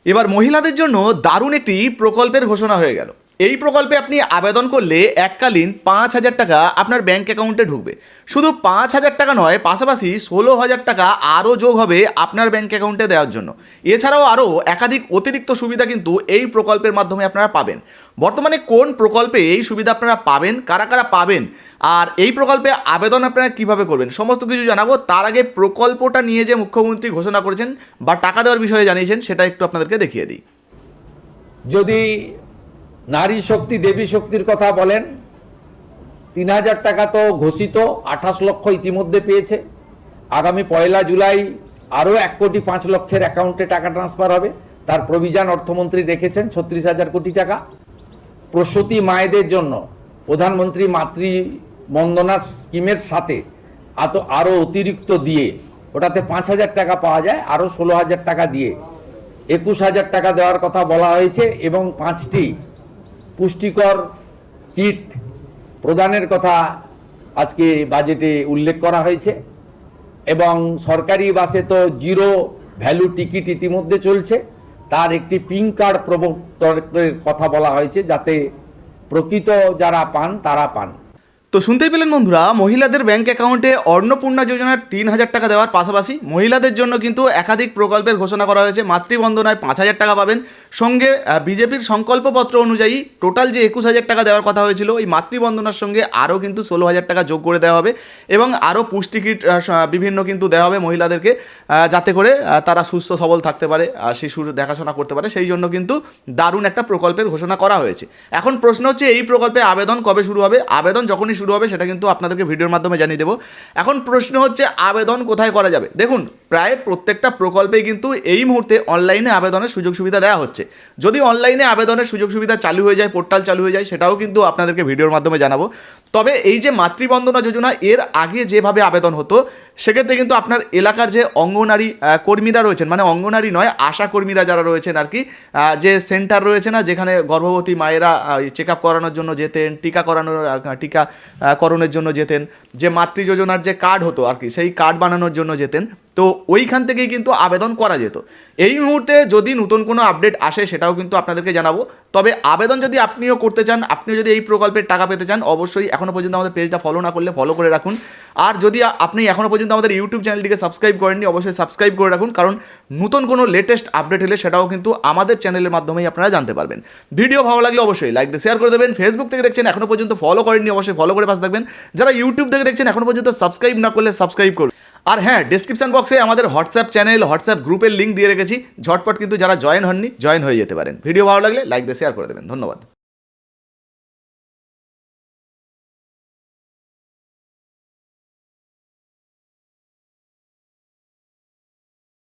এবার মহিলাদের জন্য দারুণ একটি প্রকল্পের ঘোষণা হয়ে গেল। এই প্রকল্পে আপনি আবেদন করলে এককালীন 5,000 টাকা আপনার ব্যাঙ্ক অ্যাকাউন্টে ঢুকবে। শুধু 5,000 টাকা নয়, পাশাপাশি 16,000 টাকা আরও যোগ হবে আপনার ব্যাঙ্ক অ্যাকাউন্টে দেওয়ার জন্য। এছাড়াও আরও একাধিক অতিরিক্ত সুবিধা কিন্তু এই প্রকল্পের মাধ্যমে আপনারা পাবেন। বর্তমানে কোন প্রকল্পে এই সুবিধা আপনারা পাবেন, কারা কারা পাবেন, আর এই প্রকল্পে আবেদন আপনারা কিভাবে করবেন, সমস্ত কিছু জানাবো। তার আগে প্রকল্পটা নিয়ে যে মুখ্যমন্ত্রী ঘোষণা করেছেন বা টাকা দেওয়ার বিষয়ে জানিয়েছেন সেটা একটু আপনাদেরকে দেখিয়ে দিই। যদি নারী শক্তি দেবী শক্তির কথা বলেন, 3,000 টাকা তো ঘোষিত, 28 লক্ষ ইতিমধ্যে পেয়েছে। আগামী 1 জুলাই আরও 1,05,00,000 অ্যাকাউন্টে টাকা ট্রান্সফার হবে। তার প্রভিজান অর্থমন্ত্রী রেখেছেন 36,000 কোটি টাকা। প্রসূতি মায়েদের জন্য প্রধানমন্ত্রী মাতৃ বন্দনা স্কিমের সাথে আরও অতিরিক্ত দিয়ে, ওটাতে 5,000 টাকা পাওয়া যায়, আরও 16,000 টাকা দিয়ে 21,000 টাকা দেওয়ার কথা বলা হয়েছে। এবং 5টি পুষ্টিকর কিট প্রদানের কথা আজকে বাজেটে উল্লেখ করা হয়েছে। এবং সরকারি বাসে তো 0 ভ্যালু টিকিট ইতিমধ্যে চলছে, তার একটি পিঙ্ক কার্ড প্রবর্তনের কথা বলা হয়েছে, যাতে প্রকৃত যারা পান তারা পান। তো শুনতেই পেলেন বন্ধুরা, মহিলাদের ব্যাঙ্ক অ্যাকাউন্টে অন্নপূর্ণা যোজনার 3,000 টাকা দেওয়ার পাশাপাশি মহিলাদের জন্য কিন্তু একাধিক প্রকল্পের ঘোষণা করা হয়েছে। মাতৃবন্দনায় 5,000 টাকা পাবেন। সঙ্গে বিজেপির সংকল্পপত্র অনুযায়ী টোটাল যে 21,000 টাকা দেওয়ার কথা হয়েছিল, ওই মাতৃবন্দনার সঙ্গে আরও কিন্তু 16,000 টাকা যোগ করে দেওয়া হবে। এবং আরও পুষ্টি কিট বিভিন্ন কিন্তু দেওয়া হবে মহিলাদেরকে, যাতে করে তারা সুস্থ সবল থাকতে পারে, শিশুর দেখাশোনা করতে পারে। সেই জন্য কিন্তু দারুণ একটা প্রকল্পের ঘোষণা করা হয়েছে। এখন প্রশ্ন হচ্ছে, এই প্রকল্পে আবেদন কবে শুরু হবে? আবেদন যখনই শুরু হবে সেটা কিন্তু আপনাদেরকে ভিডিওর মাধ্যমে জানিয়ে দেবো। এখন প্রশ্ন হচ্ছে, আবেদন কোথায় করা যাবে? দেখুন, প্রায় প্রত্যেকটা প্রকল্পেই কিন্তু এই মুহূর্তে অনলাইনে আবেদনের সুযোগ সুবিধা দেওয়া হচ্ছে। যদি অনলাইনে আবেদনের সুযোগ সুবিধা চালু হয়ে যায়, পোর্টাল চালু হয়ে যায়, সেটাও কিন্তু আপনাদেরকে ভিডিওর মাধ্যমে জানাবো। তবে এই যে মাতৃবন্দনা যোজনা, এর আগে যেভাবে আবেদন হতো, সেক্ষেত্রে কিন্তু আপনার এলাকার যে অঙ্গনারী কর্মীরা রয়েছেন, মানে অঙ্গনারী নয়, আশা কর্মীরা যারা রয়েছেন আর কি, যে সেন্টার রয়েছে না, যেখানে গর্ভবতী মায়েরা চেক আপ করানোর জন্য যেতেন, টিকাকরণের জন্য যেতেন, যে মাতৃ যোজনার যে কার্ড হতো আর কি, সেই কার্ড বানানোর জন্য যেতেন, তো ওইখান থেকেই কিন্তু আবেদন করা যেত। এই মুহূর্তে যদি নতুন কোনো আপডেট আসে সেটাও কিন্তু আপনাদেরকে জানাবো। তবে আবেদন যদি আপনিও করতে চান, আপনিও যদি এই প্রকল্পের টাকা পেতে চান, অবশ্যই এখনও পর্যন্ত আমাদের পেজটা ফলো না করলে ফলো করে রাখুন। আর যদি আপনি এখনও পর্যন্ত আমাদের ইউটিউব চ্যানেলটিকে সাবস্ক্রাইব করেননি, অবশ্যই সাবস্ক্রাইব করে রাখুন, কারণ নতুন কোনো লেটেস্ট আপডেট হলে সেটাও কিন্তু আমাদের চ্যানেলের মাধ্যমেই আপনারা জানতে পারবেন। ভিডিও ভালো লাগলে অবশ্যই লাইক দিয়ে শেয়ার করে দেবেন। ফেসবুক থেকে দেখছেন, এখনও পর্যন্ত ফলো করেননি, অবশ্যই ফলো করে পাশে থাকবেন। যারা ইউটিউব থেকে দেখছেন, এখনও পর্যন্ত সাবস্ক্রাইব না করলে সাবস্ক্রাইব করুন। আর হ্যাঁ, ডেসক্রিপশন বক্সে আমাদের হোয়াটসঅ্যাপ চ্যানেল, হোয়াটসঅ্যাপ গ্রুপের লিঙ্ক দিয়ে রেখেছি, ঝটপট কিন্তু যারা জয়েন হননি, জয়েন হয়ে যেতে পারেন। ভিডিও ভালো লাগলে লাইক দিয়ে শেয়ার করে দেবেন। ধন্যবাদ।